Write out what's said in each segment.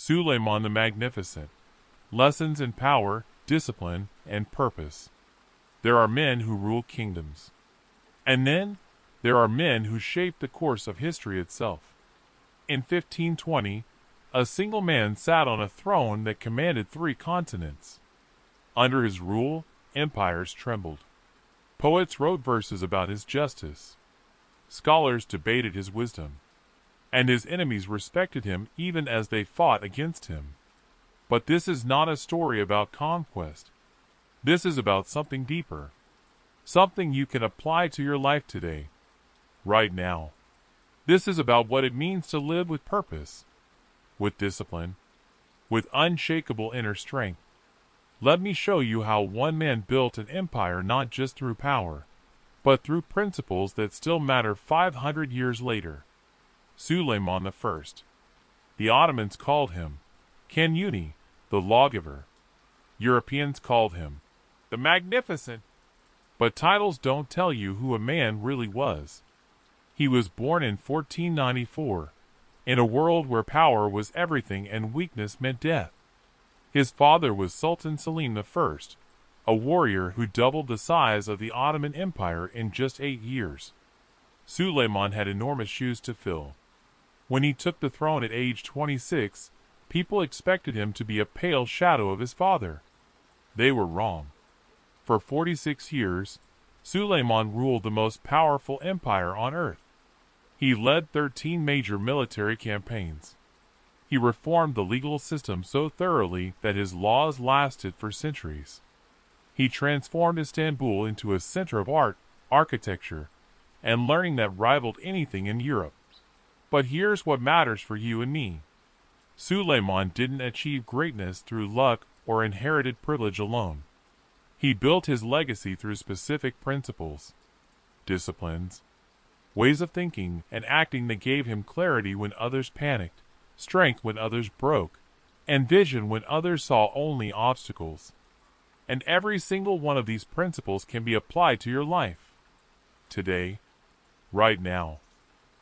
Suleiman the Magnificent. Lessons in power, discipline, and purpose. There are men who rule kingdoms. And then, there are men who shape the course of history itself. In 1520, a single man sat on a throne that commanded 3 continents. Under his rule, empires trembled. Poets wrote verses about his justice. Scholars debated his wisdom. And his enemies respected him even as they fought against him. But this is not a story about conquest. This is about something deeper. Something you can apply to your life today. Right now. This is about what it means to live with purpose. With discipline. With unshakable inner strength. Let me show you how one man built an empire not just through power, but through principles that still matter 500 years later. Suleiman I. The Ottomans called him Kanuni, the Lawgiver. Europeans called him the Magnificent. But titles don't tell you who a man really was. He was born in 1494, in a world where power was everything and weakness meant death. His father was Sultan Suleiman I, a warrior who doubled the size of the Ottoman Empire in just 8 years. Suleiman had enormous shoes to fill. When he took the throne at age 26, people expected him to be a pale shadow of his father. They were wrong. For 46 years, Suleiman ruled the most powerful empire on earth. He led 13 major military campaigns. He reformed the legal system so thoroughly that his laws lasted for centuries. He transformed Istanbul into a center of art, architecture, and learning that rivaled anything in Europe. But here's what matters for you and me. Suleiman didn't achieve greatness through luck or inherited privilege alone. He built his legacy through specific principles, disciplines, ways of thinking and acting that gave him clarity when others panicked, strength when others broke, and vision when others saw only obstacles. And every single one of these principles can be applied to your life. Today, right now.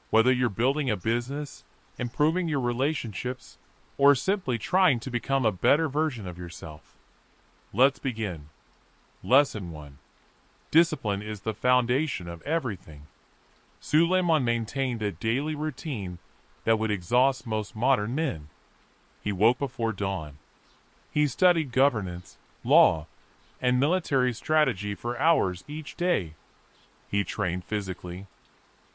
Whether you're building a business, improving your relationships, or simply trying to become a better version of yourself. Let's begin. Lesson 1. Discipline is the foundation of everything. Suleiman maintained a daily routine that would exhaust most modern men. He woke before dawn. He studied governance, law, and military strategy for hours each day. He trained physically.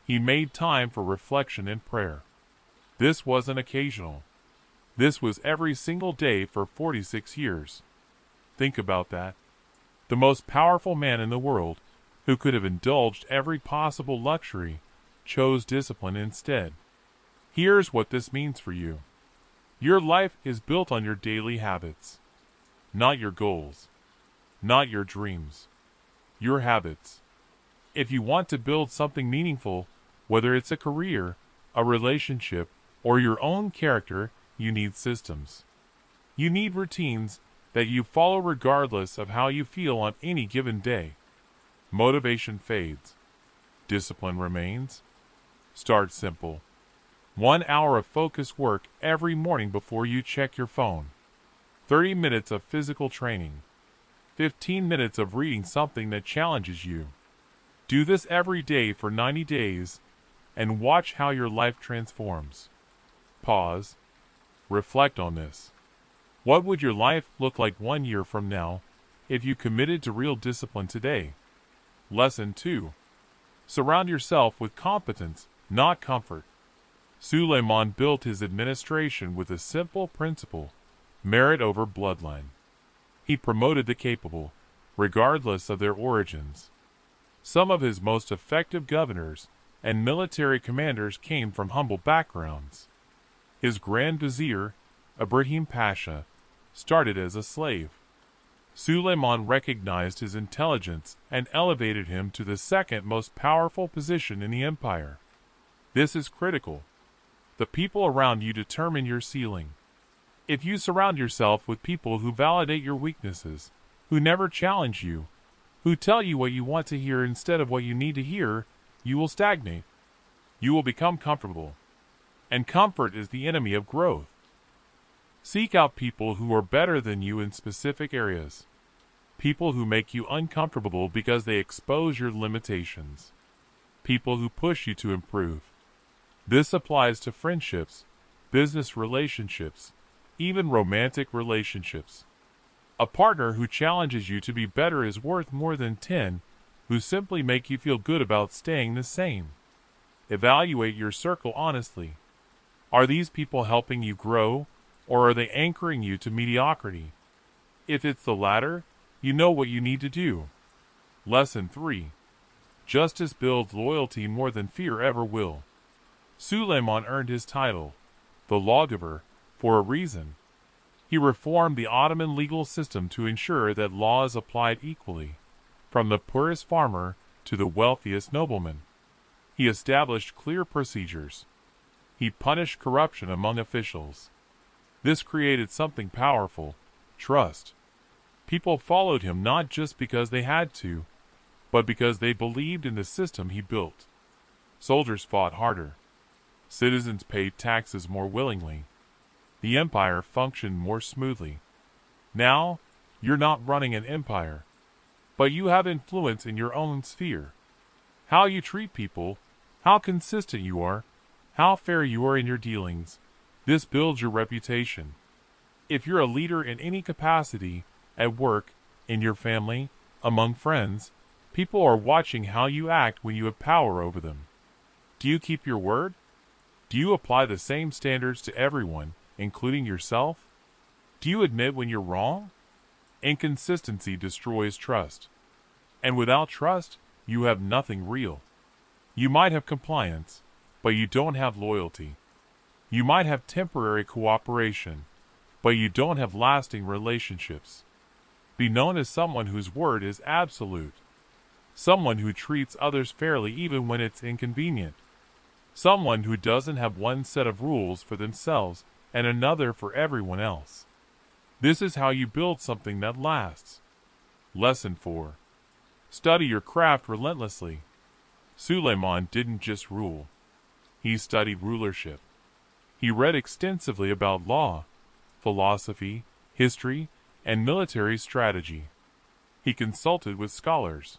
He made time for reflection and prayer. This wasn't occasional. This was every single day for 46 years. Think about that. The most powerful man in the world, who could have indulged every possible luxury, chose discipline instead. Here's what this means for you. Your life is built on your daily habits. Not your goals. Not your dreams. Your habits. If you want to build something meaningful, whether it's a career, a relationship, or your own character, you need systems. You need routines that you follow regardless of how you feel on any given day. Motivation fades. Discipline remains. Start simple. 1 hour of focused work every morning before you check your phone. 30 minutes of physical training. 15 minutes of reading something that challenges you. Do this every day for 90 days, and watch how your life transforms. Pause. Reflect on this. What would your life look like 1 year from now if you committed to real discipline today? Lesson 2. Surround yourself with competence, not comfort. Suleiman built his administration with a simple principle: merit over bloodline. He promoted the capable, regardless of their origins. Some of his most effective governors and military commanders came from humble backgrounds. His Grand Vizier, Ibrahim Pasha, started as a slave. Suleiman recognized his intelligence and elevated him to the second most powerful position in the empire. This is critical. The people around you determine your ceiling. If you surround yourself with people who validate your weaknesses, who never challenge you, who tell you what you want to hear instead of what you need to hear, you will stagnate. You will become comfortable. And comfort is the enemy of growth. Seek out people who are better than you in specific areas. People who make you uncomfortable because they expose your limitations. People who push you to improve. This applies to friendships, business relationships, even romantic relationships. A partner who challenges you to be better is worth more than 10 who simply make you feel good about staying the same. Evaluate your circle honestly. Are these people helping you grow, or are they anchoring you to mediocrity? If it's the latter, you know what you need to do. Lesson 3. Justice builds loyalty more than fear ever will. Suleiman earned his title, the Lawgiver, for a reason. He reformed the Ottoman legal system to ensure that laws applied equally, from the poorest farmer to the wealthiest nobleman. He established clear procedures. He punished corruption among officials. This created something powerful: trust. People followed him not just because they had to, but because they believed in the system he built. Soldiers fought harder. Citizens paid taxes more willingly. The empire functioned more smoothly. Now, you're not running an empire, but you have influence in your own sphere. How you treat people, how consistent you are, how fair you are in your dealings, this builds your reputation. If you're a leader in any capacity, at work, in your family, among friends, people are watching how you act when you have power over them. Do you keep your word? Do you apply the same standards to everyone, including yourself? Do you admit when you're wrong? Inconsistency destroys trust. And without trust, you have nothing real. You might have compliance, but you don't have loyalty. You might have temporary cooperation, but you don't have lasting relationships. Be known as someone whose word is absolute. Someone who treats others fairly even when it's inconvenient. Someone who doesn't have one set of rules for themselves and another for everyone else. This is how you build something that lasts. Lesson 4. Study your craft relentlessly. Suleiman didn't just rule. He studied rulership. He read extensively about law, philosophy, history, and military strategy. He consulted with scholars.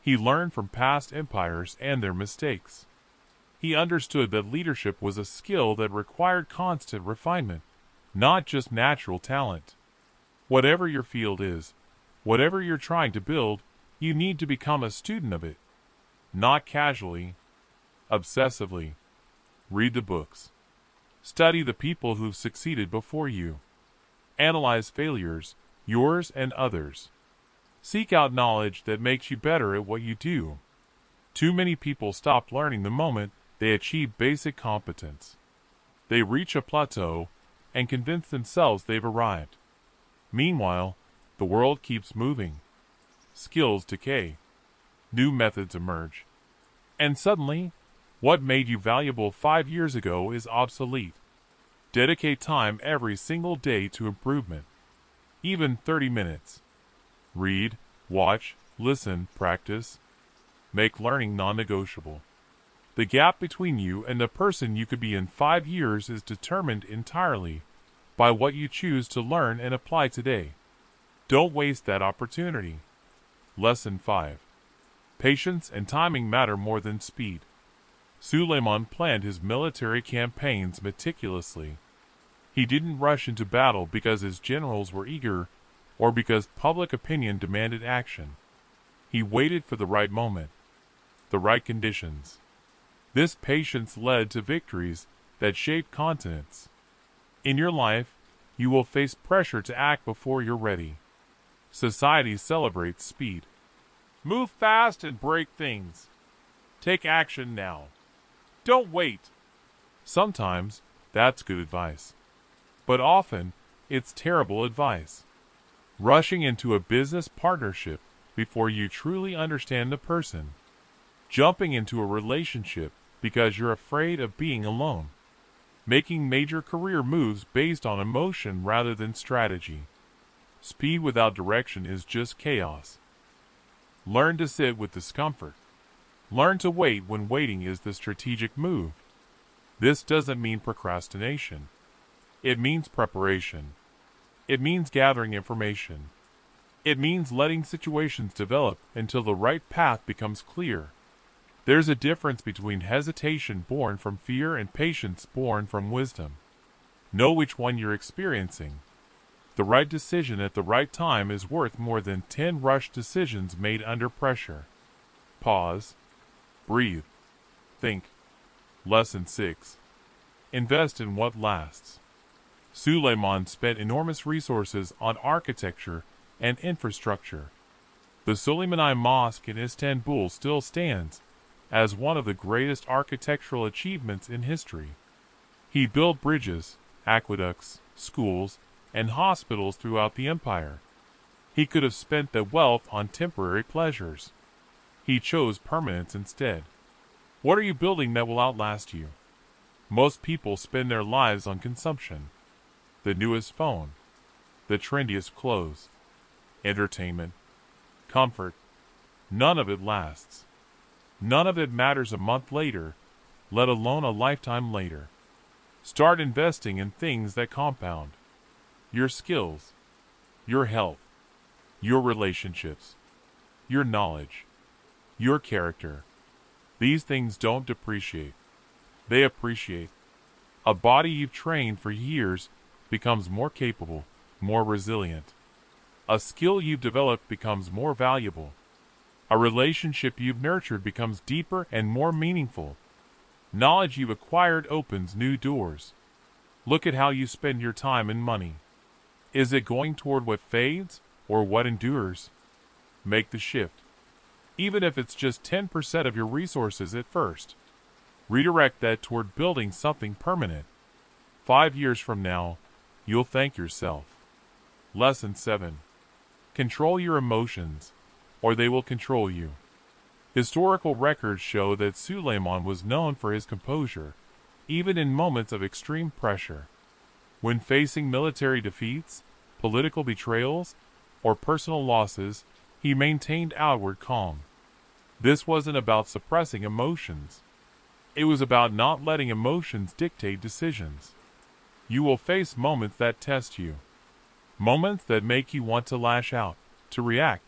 He learned from past empires and their mistakes. He understood that leadership was a skill that required constant refinement, not just natural talent. Whatever your field is, whatever you're trying to build, you need to become a student of it. Not casually, obsessively. Read the books. Study the people who've succeeded before you. Analyze failures, yours and others. Seek out knowledge that makes you better at what you do. Too many people stop learning the moment they achieve basic competence. They reach a plateau and convince themselves they've arrived. Meanwhile, the world keeps moving. Skills decay. New methods emerge. And suddenly, what made you valuable 5 years ago is obsolete. Dedicate time every single day to improvement. Even 30 minutes. Read, watch, listen, practice. Make learning non-negotiable. The gap between you and the person you could be in 5 years is determined entirely by what you choose to learn and apply today. Don't waste that opportunity. Lesson 5. Patience and timing matter more than speed. Suleiman planned his military campaigns meticulously. He didn't rush into battle because his generals were eager or because public opinion demanded action. He waited for the right moment, the right conditions. This patience led to victories that shaped continents. In your life, you will face pressure to act before you're ready. Society celebrates speed. Move fast and break things. Take action now. Don't wait. Sometimes that's good advice. But often, it's terrible advice. Rushing into a business partnership before you truly understand the person. Jumping into a relationship because you're afraid of being alone. Making major career moves based on emotion rather than strategy. Speed without direction is just chaos. Learn to sit with discomfort. Learn to wait when waiting is the strategic move. This doesn't mean procrastination. It means preparation. It means gathering information. It means letting situations develop until the right path becomes clear. There's a difference between hesitation born from fear and patience born from wisdom. Know which one you're experiencing. The right decision at the right time is worth more than 10 rushed decisions made under pressure. Pause. Breathe. Think. Lesson 6. Invest in what lasts. Suleiman spent enormous resources on architecture and infrastructure. The Suleimani Mosque in Istanbul still stands as one of the greatest architectural achievements in history. He built bridges, aqueducts, schools, and hospitals throughout the empire. He could have spent that wealth on temporary pleasures. He chose permanence instead. What are you building that will outlast you? Most people spend their lives on consumption. The newest phone, the trendiest clothes, entertainment, comfort. None of it lasts. None of it matters a month later, let alone a lifetime later. Start investing in things that compound. Your skills, your health, your relationships, your knowledge, your character. These things don't depreciate. They appreciate. A body you've trained for years becomes more capable, more resilient. A skill you've developed becomes more valuable. A relationship you've nurtured becomes deeper and more meaningful. Knowledge you've acquired opens new doors. Look at how you spend your time and money. Is it going toward what fades or what endures? Make the shift. Even if it's just 10% of your resources at first. Redirect that toward building something permanent. 5 years from now, you'll thank yourself. Lesson 7. Control your emotions, or they will control you. Historical records show that Suleiman was known for his composure, even in moments of extreme pressure. When facing military defeats, political betrayals, or personal losses, he maintained outward calm. This wasn't about suppressing emotions. It was about not letting emotions dictate decisions. You will face moments that test you. Moments that make you want to lash out, to react,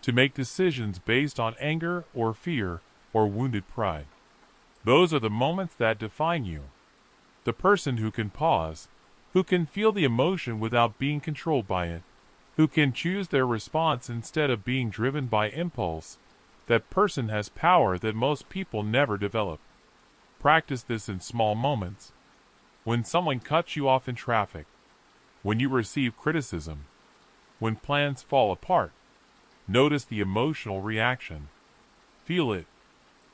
to make decisions based on anger or fear or wounded pride. Those are the moments that define you. The person who can pause, who can feel the emotion without being controlled by it, who can choose their response instead of being driven by impulse, that person has power that most people never develop. Practice this in small moments. When someone cuts you off in traffic, when you receive criticism, when plans fall apart, notice the emotional reaction. Feel it.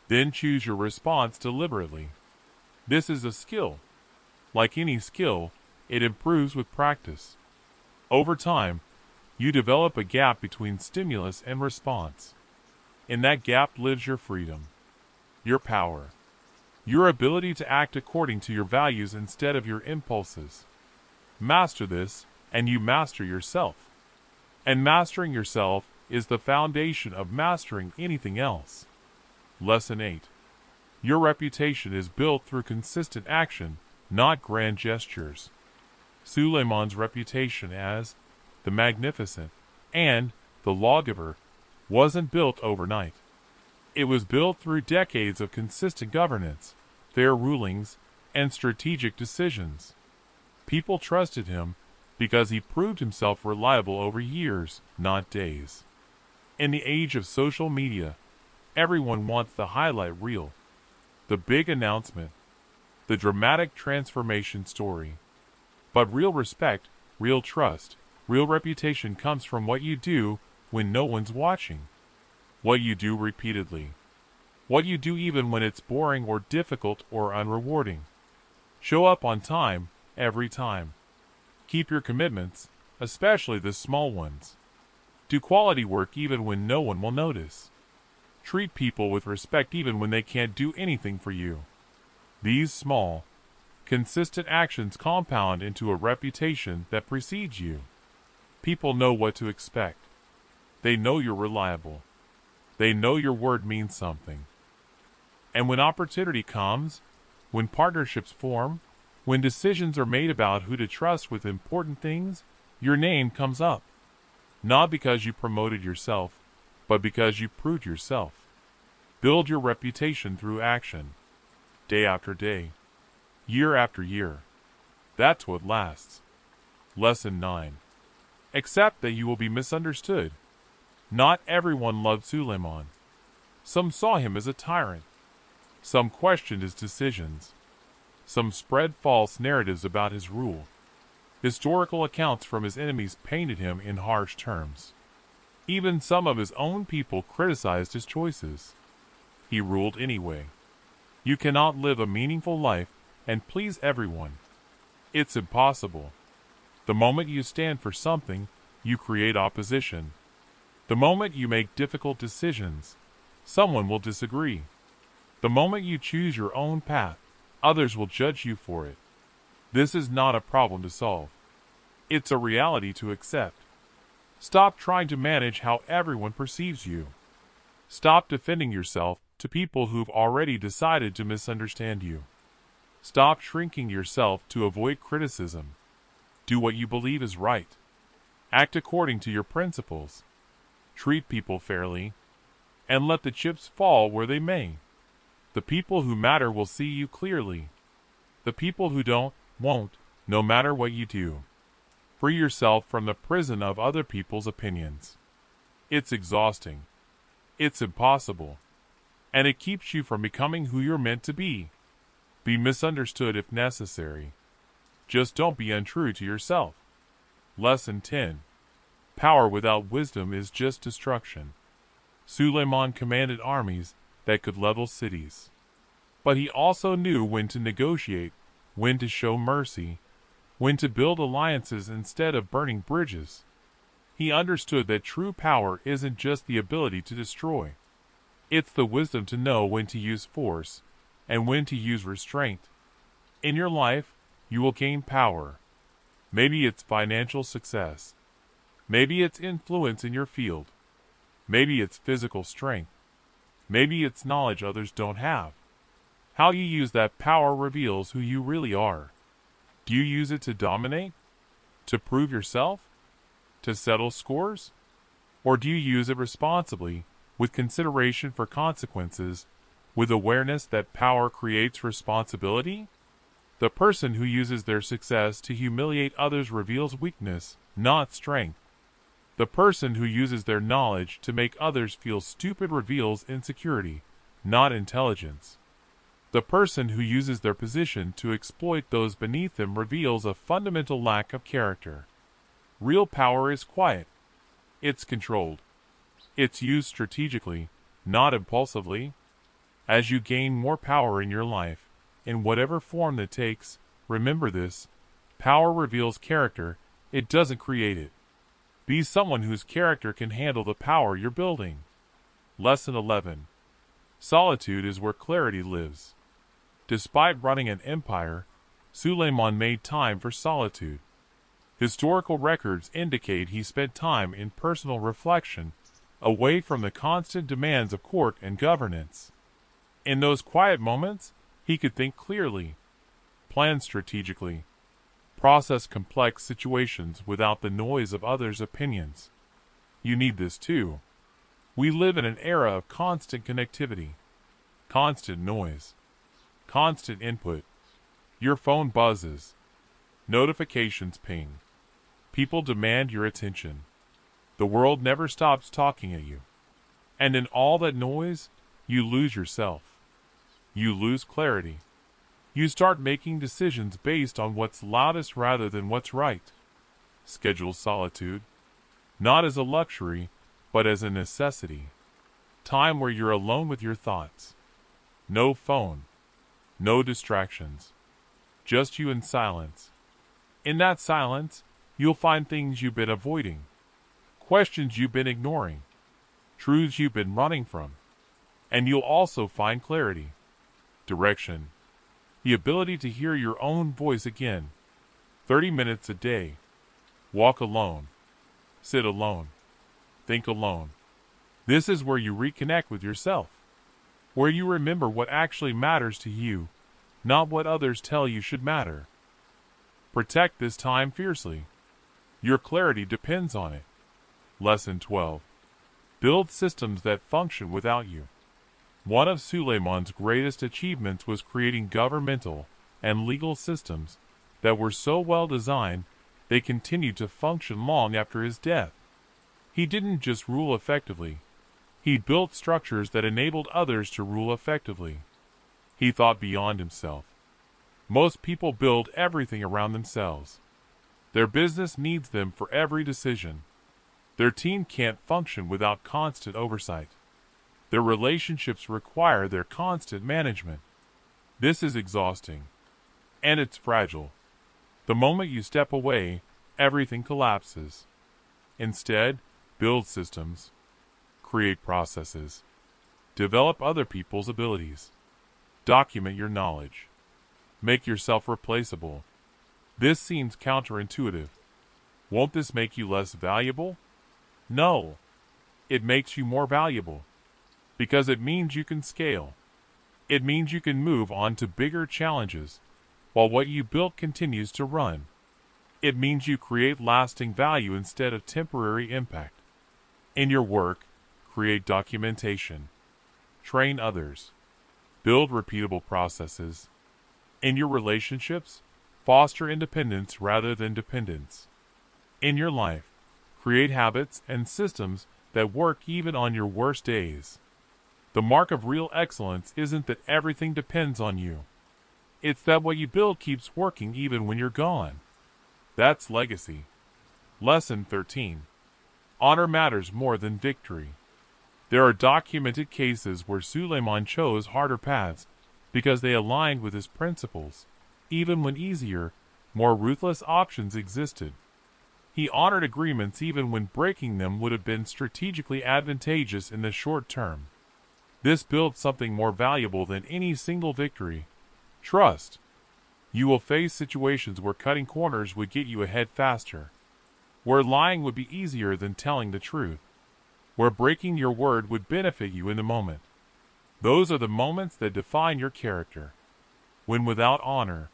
Then choose your response deliberately. This is a skill. Like any skill, it improves with practice. Over time, you develop a gap between stimulus and response. In that gap lives your freedom, your power, your ability to act according to your values instead of your impulses. Master this, and you master yourself. And mastering yourself is the foundation of mastering anything else. Lesson 8. Your reputation is built through consistent action, not grand gestures. Suleiman's reputation as the Magnificent and the Lawgiver wasn't built overnight. It was built through decades of consistent governance, fair rulings, and strategic decisions. People trusted him because he proved himself reliable over years, not days. In the age of social media, everyone wants the highlight reel, the big announcement, the dramatic transformation story. But real respect, real trust, real reputation comes from what you do when no one's watching. What you do repeatedly. What you do even when it's boring or difficult or unrewarding. Show up on time, every time. Keep your commitments, especially the small ones. Do quality work even when no one will notice. Treat people with respect even when they can't do anything for you. These small, consistent actions compound into a reputation that precedes you. People know what to expect. They know you're reliable. They know your word means something. And when opportunity comes, when partnerships form, When decisions are made about who to trust with important things, your name comes up. Not because you promoted yourself, but because you proved yourself. Build your reputation through action. Day after day. Year after year. That's what lasts. Lesson 9. Accept that you will be misunderstood. Not everyone loved Suleiman. Some saw him as a tyrant. Some questioned his decisions. Some spread false narratives about his rule. Historical accounts from his enemies painted him in harsh terms. Even some of his own people criticized his choices. He ruled anyway. You cannot live a meaningful life and please everyone. It's impossible. The moment you stand for something, you create opposition. The moment you make difficult decisions, someone will disagree. The moment you choose your own path, others will judge you for it. This is not a problem to solve. It's a reality to accept. Stop trying to manage how everyone perceives you. Stop defending yourself to people who've already decided to misunderstand you. Stop shrinking yourself to avoid criticism. Do what you believe is right. Act according to your principles. Treat people fairly, and let the chips fall where they may. The people who matter will see you clearly. The people who don't, won't, no matter what you do. Free yourself from the prison of other people's opinions. It's exhausting. It's impossible. And it keeps you from becoming who you're meant to be. Be misunderstood if necessary. Just don't be untrue to yourself. Lesson 10. Power without wisdom is just destruction. Suleiman commanded armies that could level cities. But he also knew when to negotiate, when to show mercy, when to build alliances instead of burning bridges. He understood that true power isn't just the ability to destroy. It's the wisdom to know when to use force and when to use restraint. In your life, you will gain power. Maybe it's financial success. Maybe it's influence in your field. Maybe it's physical strength. Maybe it's knowledge others don't have. How you use that power reveals who you really are. Do you use it to dominate? To prove yourself? To settle scores? Or do you use it responsibly, with consideration for consequences, with awareness that power creates responsibility? The person who uses their success to humiliate others reveals weakness, not strength. The person who uses their knowledge to make others feel stupid reveals insecurity, not intelligence. The person who uses their position to exploit those beneath them reveals a fundamental lack of character. Real power is quiet. It's controlled. It's used strategically, not impulsively. As you gain more power in your life, in whatever form that takes, remember this: power reveals character, it doesn't create it. Be someone whose character can handle the power you're building. Lesson 11. Solitude is where clarity lives. Despite running an empire, Suleiman made time for solitude. Historical records indicate he spent time in personal reflection, away from the constant demands of court and governance. In those quiet moments, he could think clearly, plan strategically, process complex situations without the noise of others' opinions. You need this too. We live in an era of constant connectivity, constant noise, constant input. Your phone buzzes. Notifications ping. People demand your attention. The world never stops talking at you. And in all that noise, you lose yourself. You lose clarity. You start making decisions based on what's loudest rather than what's right. Schedule solitude, not as a luxury, but as a necessity. Time where you're alone with your thoughts. No phone. No distractions. Just you in silence. In that silence, you'll find things you've been avoiding, questions you've been ignoring, truths you've been running from. And you'll also find clarity, direction, the ability to hear your own voice again. 30 minutes a day. Walk alone. Sit alone. Think alone. This is where you reconnect with yourself, where you remember what actually matters to you, not what others tell you should matter. Protect this time fiercely. Your clarity depends on it. Lesson 12. Build systems that function without you. One of Suleiman's greatest achievements was creating governmental and legal systems that were so well designed they continued to function long after his death. He didn't just rule effectively. He built structures that enabled others to rule effectively. He thought beyond himself. Most people build everything around themselves. Their business needs them for every decision. Their team can't function without constant oversight. Their relationships require their constant management. This is exhausting. And it's fragile. The moment you step away, everything collapses. Instead, build systems. Create processes. Develop other people's abilities. Document your knowledge. Make yourself replaceable. This seems counterintuitive. Won't this make you less valuable? No. It makes you more valuable. Because it means you can scale. It means you can move on to bigger challenges, while what you built continues to run. It means you create lasting value instead of temporary impact. In your work, create documentation. Train others. Build repeatable processes. In your relationships, foster independence rather than dependence. In your life, create habits and systems that work even on your worst days. The mark of real excellence isn't that everything depends on you. It's that what you build keeps working even when you're gone. That's legacy. Lesson 13. Honor matters more than victory. There are documented cases where Suleiman chose harder paths because they aligned with his principles, even when easier, more ruthless options existed. He honored agreements even when breaking them would have been strategically advantageous in the short term. This built something more valuable than any single victory: trust. You will face situations where cutting corners would get you ahead faster, where lying would be easier than telling the truth, where breaking your word would benefit you in the moment. Those are the moments that define your character. When without honor,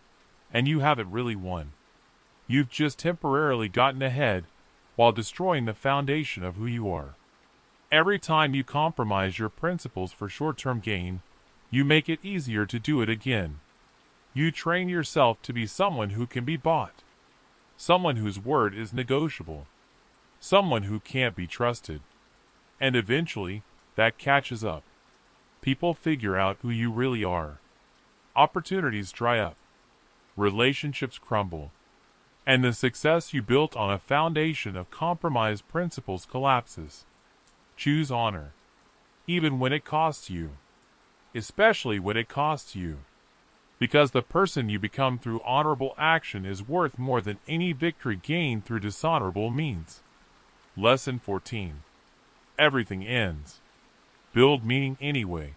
and you haven't really won. You've just temporarily gotten ahead while destroying the foundation of who you are. Every time you compromise your principles for short-term gain, you make it easier to do it again. You train yourself to be someone who can be bought, someone whose word is negotiable, someone who can't be trusted. And eventually, that catches up. People figure out who you really are. Opportunities dry up. Relationships crumble. And the success you built on a foundation of compromised principles collapses. Choose honor, even when it costs you. Especially when it costs you. Because the person you become through honorable action is worth more than any victory gained through dishonorable means. Lesson 14. Everything ends. Build meaning anyway.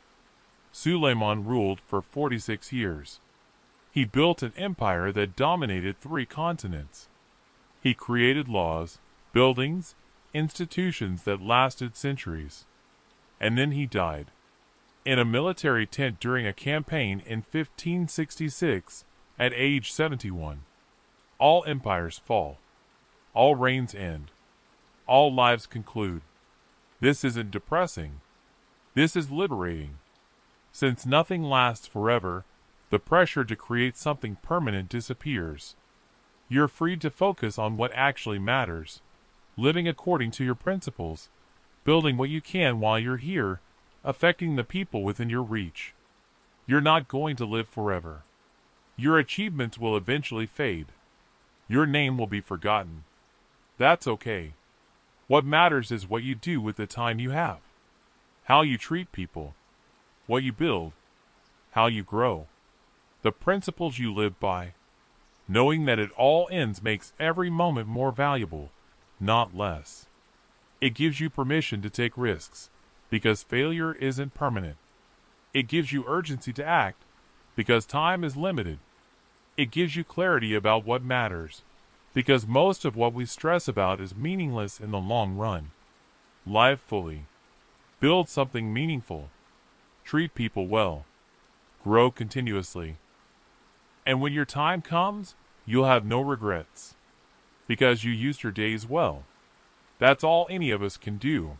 Suleiman ruled for 46 years. He built an empire that dominated 3 continents. He created laws, buildings, institutions that lasted centuries. And then he died. In a military tent during a campaign in 1566, at age 71. All empires fall. All reigns end. All lives conclude. This isn't depressing. This is liberating. Since nothing lasts forever, the pressure to create something permanent disappears. You're free to focus on what actually matters, living according to your principles, building what you can while you're here, affecting the people within your reach. You're not going to live forever. Your achievements will eventually fade. Your name will be forgotten. That's okay. What matters is what you do with the time you have. How you treat people. What you build. How you grow. The principles you live by. Knowing that it all ends makes every moment more valuable, not less. It gives you permission to take risks, because failure isn't permanent. It gives you urgency to act, because time is limited. It gives you clarity about what matters, because most of what we stress about is meaningless in the long run. Live fully. Build something meaningful. Treat people well. Grow continuously. And when your time comes, You'll have no regrets. Because you used your days well. That's all any of us can do.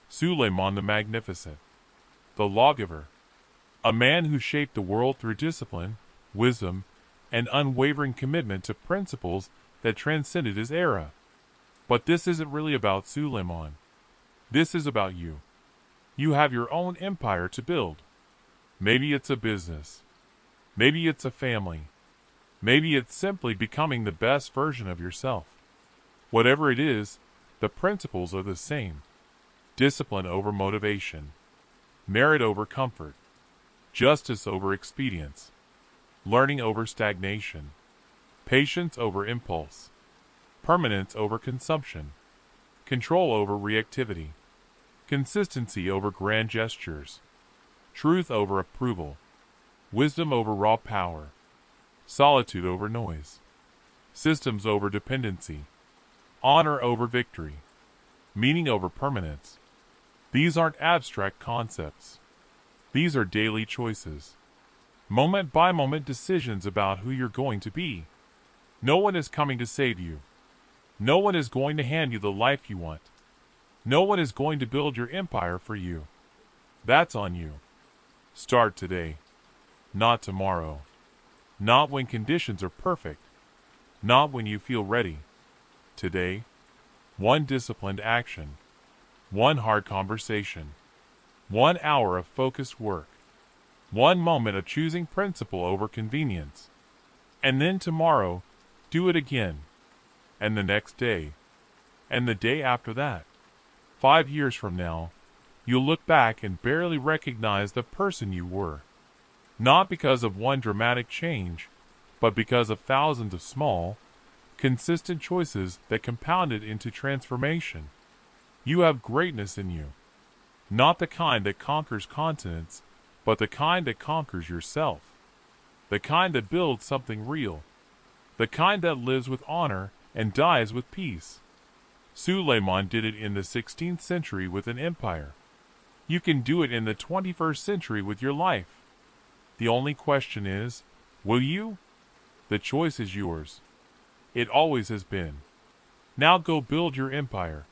Suleiman the Magnificent. The Lawgiver. A man who shaped the world through discipline, wisdom, and unwavering commitment to principles that transcended his era. But this isn't really about Suleiman. This is about you. You have your own empire to build. Maybe it's a business. Maybe it's a family. Maybe it's simply becoming the best version of yourself. Whatever it is, the principles are the same. Discipline over motivation. Merit over comfort. Justice over expedience. Learning over stagnation. Patience over impulse. Permanence over consumption. Control over reactivity. Consistency over grand gestures. Truth over approval. Wisdom over raw power. Solitude over noise. Systems over dependency. Honor over victory. Meaning over permanence. These aren't abstract concepts. These are daily choices. Moment-by-moment decisions about who you're going to be. No one is coming to save you. No one is going to hand you the life you want. No one is going to build your empire for you. That's on you. Start today. Not tomorrow. Not when conditions are perfect. Not when you feel ready. Today. One disciplined action. One hard conversation. 1 hour of focused work. 1 moment of choosing principle over convenience. And then tomorrow, do it again. And the next day. And the day after that. 5 years from now, you'll look back and barely recognize the person you were. Not because of one dramatic change, but because of thousands of small, consistent choices that compounded into transformation. You have greatness in you. Not the kind that conquers continents, but the kind that conquers yourself. The kind that builds something real. The kind that lives with honor and dies with peace. Suleiman did it in the 16th century with an empire. You can do it in the 21st century with your life. The only question is, will you? The choice is yours. It always has been. Now go build your empire.